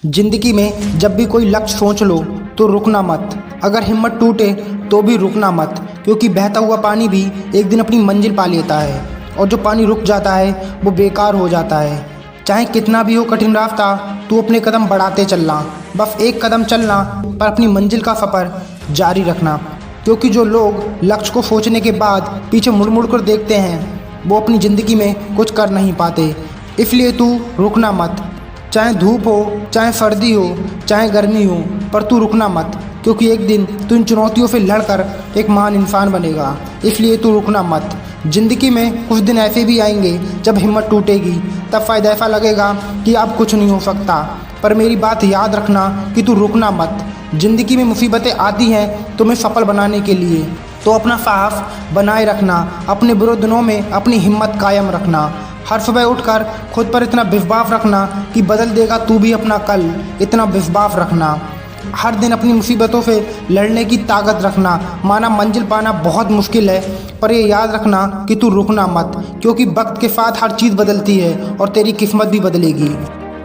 जिंदगी में जब भी कोई लक्ष्य सोच लो तो रुकना मत। अगर हिम्मत टूटे तो भी रुकना मत, क्योंकि बहता हुआ पानी भी एक दिन अपनी मंजिल पा लेता है और जो पानी रुक जाता है वो बेकार हो जाता है। चाहे कितना भी हो कठिन रास्ता, तू अपने कदम बढ़ाते चलना, बस एक कदम चलना पर अपनी मंजिल का सफ़र जारी रखना। क्योंकि जो लोग लक्ष्य को सोचने के बाद पीछे मुड़ मुड़ कर देखते हैं वो अपनी ज़िंदगी में कुछ कर नहीं पाते। इसलिए तू रुकना मत। चाहे धूप हो, चाहे सर्दी हो, चाहे गर्मी हो, पर तू रुकना मत, क्योंकि एक दिन तू इन चुनौतियों से लड़कर एक महान इंसान बनेगा। इसलिए तू रुकना मत। ज़िंदगी में कुछ दिन ऐसे भी आएंगे जब हिम्मत टूटेगी, तब फ़ायदा ऐसा लगेगा कि अब कुछ नहीं हो सकता। पर मेरी बात याद रखना कि तू रुकना मत। ज़िंदगी में मुसीबतें आती हैं तुम्हें सफल बनाने के लिए, तो अपना साहस बनाए रखना। अपने बुरे दिनों में अपनी हिम्मत कायम रखना। हर सुबह उठकर खुद पर इतना विश्वास रखना कि बदल देगा तू भी अपना कल। इतना विश्वास रखना। हर दिन अपनी मुसीबतों से लड़ने की ताकत रखना। माना मंजिल पाना बहुत मुश्किल है, पर ये याद रखना कि तू रुकना मत, क्योंकि वक्त के साथ हर चीज़ बदलती है और तेरी किस्मत भी बदलेगी।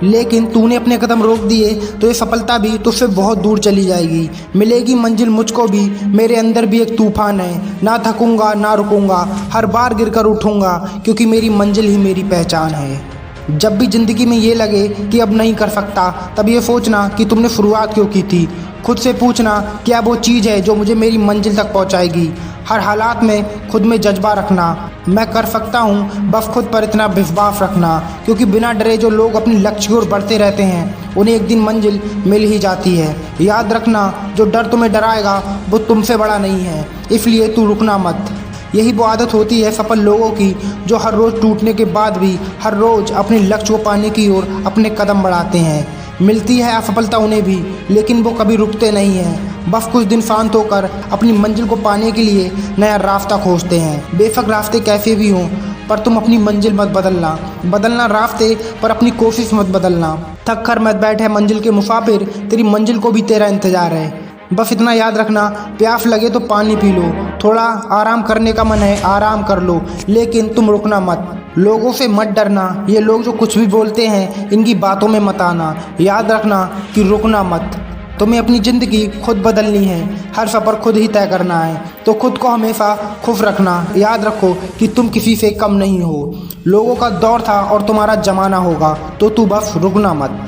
लेकिन तूने अपने कदम रोक दिए तो ये सफलता भी तुझसे बहुत दूर चली जाएगी। मिलेगी मंजिल मुझको भी, मेरे अंदर भी एक तूफान है। ना थकूंगा ना रुकूंगा, हर बार गिरकर उठूंगा, क्योंकि मेरी मंजिल ही मेरी पहचान है। जब भी ज़िंदगी में ये लगे कि अब नहीं कर सकता, तब ये सोचना कि तुमने शुरुआत क्यों की थी। खुद से पूछना क्या वो चीज़ है जो मुझे मेरी मंजिल तक पहुंचाएगी। हर हालात में खुद में जज्बा रखना, मैं कर सकता हूँ, बस खुद पर इतना विश्वास रखना, क्योंकि बिना डरे जो लोग अपनी लक्ष्य की ओर बढ़ते रहते हैं उन्हें एक दिन मंजिल मिल ही जाती है। याद रखना, जो डर तुम्हें डराएगा वो तुमसे बड़ा नहीं है। इसलिए तू रुकना मत। यही वो आदत होती है सफल लोगों की, जो हर रोज़ टूटने के बाद भी हर रोज़ अपने लक्ष्य को पाने की ओर अपने कदम बढ़ाते हैं। मिलती है असफलता उन्हें भी, लेकिन वो कभी रुकते नहीं हैं। बस कुछ दिन शांत होकर अपनी मंजिल को पाने के लिए नया रास्ता खोजते हैं। बेशक रास्ते कैसे भी हों, पर तुम अपनी मंजिल मत बदलना रास्ते पर अपनी कोशिश मत बदलना। थक कर मत बैठे मंजिल के मुसाफिर, तेरी मंजिल को भी तेरा इंतजार है। बस इतना याद रखना, प्यास लगे तो पानी पी लो, थोड़ा आराम करने का मन है आराम कर लो, लेकिन तुम रुकना मत। लोगों से मत डरना, ये लोग जो कुछ भी बोलते हैं इनकी बातों में मत आना। याद रखना कि रुकना मत। तुम्हें अपनी ज़िंदगी खुद बदलनी है, हर सफ़र खुद ही तय करना है, तो खुद को हमेशा खुश रखना। याद रखो कि तुम किसी से कम नहीं हो। लोगों का दौर था और तुम्हारा ज़माना होगा, तो तू बस रुकना मत।